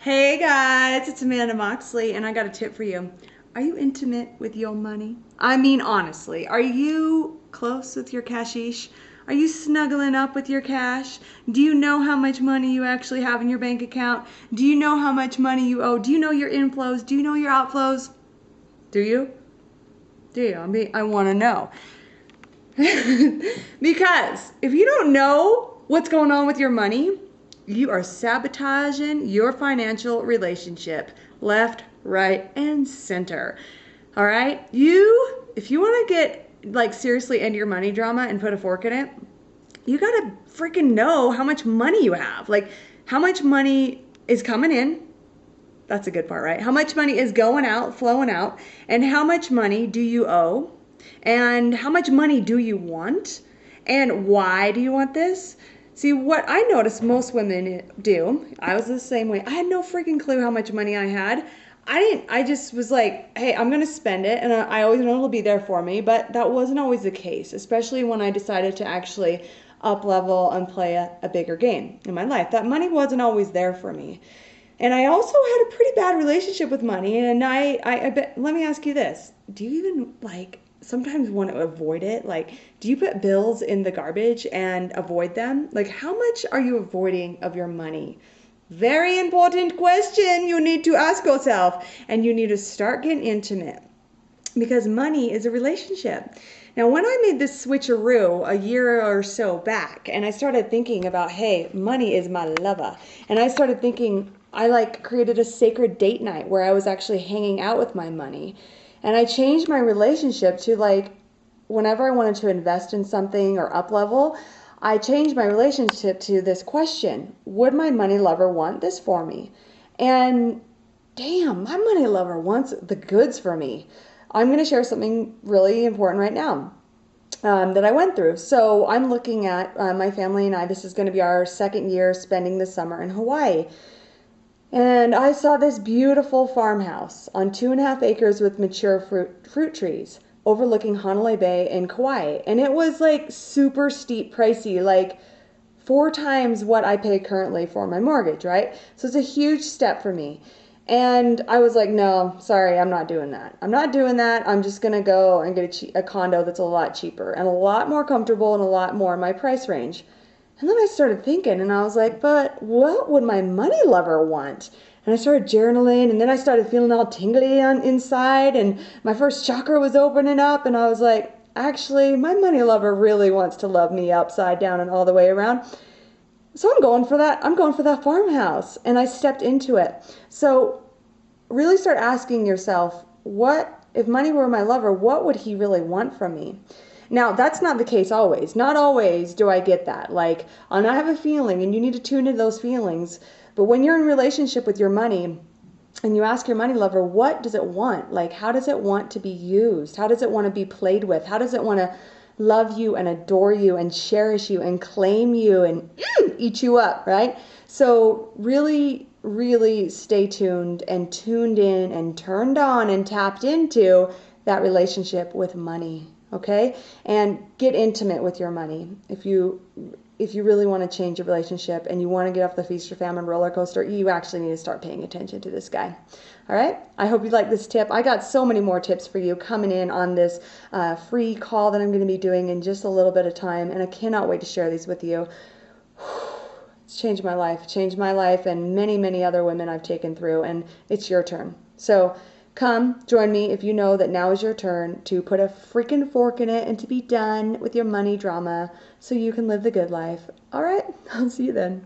Hey guys, it's Amanda Moxley, and I got a tip for you. Are you intimate with your money? I mean, honestly, are you close with your cashish? Are you snuggling up with your cash? Do you know how much money you actually have in your bank account? Do you know how much money you owe? Do you know your inflows? Do you know your outflows? Do you? Do you? I want to know. Because if you don't know what's going on with your money, you are sabotaging your financial relationship left, right, and center. All right? If you want to get like seriously into your money drama and put a fork in it, you got to freaking know how much money you have. Like how much money is coming in. That's a good part, right? How much money is going out, flowing out, and how much money do you owe? And how much money do you want? And why do you want this? See, what I noticed most women do, I was the same way. I had no freaking clue how much money I had. I just was like, hey, I'm going to spend it. And I always know it'll be there for me. But that wasn't always the case, especially when I decided to actually up level and play a bigger game in my life. That money wasn't always there for me. And I also had a pretty bad relationship with money. And I bet, let me ask you this. Do you even sometimes want to avoid it? Like, do you put bills in the garbage and avoid them? Like, how much are you avoiding of your money? Very important question you need to ask yourself. And you need to start getting intimate because money is a relationship. Now, when I made this switcheroo a year or so back, and I started thinking about, hey, money is my lover, and I started thinking, I created a sacred date night where I was actually hanging out with my money. And I changed my relationship to whenever I wanted to invest in something or up level, I changed my relationship to this question: would my money lover want this for me? And damn, my money lover wants the goods for me. I'm going to share something really important right now that I went through. So I'm looking at my family and I, this is going to be our second year spending the summer in Hawaii. And I saw this beautiful farmhouse on 2.5 acres with mature fruit trees overlooking Honolulu Bay in Kauai. And it was super steep, pricey, 4 times what I pay currently for my mortgage, right? So it's a huge step for me. And I was like, no, sorry, I'm not doing that. I'm not doing that. I'm just going to go and get a condo that's a lot cheaper and a lot more comfortable and a lot more in my price range. And then I started thinking and I was like, but what would my money lover want? And I started journaling and then I started feeling all tingly inside and my first chakra was opening up and I was like, actually, my money lover really wants to love me upside down and all the way around. So I'm going for that. I'm going for that farmhouse. And I stepped into it. So really start asking yourself, what if money were my lover, what would he really want from me? Now, that's not the case always. Not always do I get that. And I have a feeling, and you need to tune into those feelings. But when you're in a relationship with your money, and you ask your money lover, what does it want? How does it want to be used? How does it want to be played with? How does it want to love you and adore you and cherish you and claim you and eat you up, right? So really, really stay tuned and tuned in and turned on and tapped into that relationship with money. Okay? And get intimate with your money. If you really want to change your relationship and you want to get off the feast or famine roller coaster, you actually need to start paying attention to this guy. All right? I hope you like this tip. I got so many more tips for you coming in on this free call that I'm going to be doing in just a little bit of time, and I cannot wait to share these with you. It's changed my life, and many, many other women I've taken through, and it's your turn. So come join me if you know that now is your turn to put a freaking fork in it and to be done with your money drama so you can live the good life. All right? I'll see you then.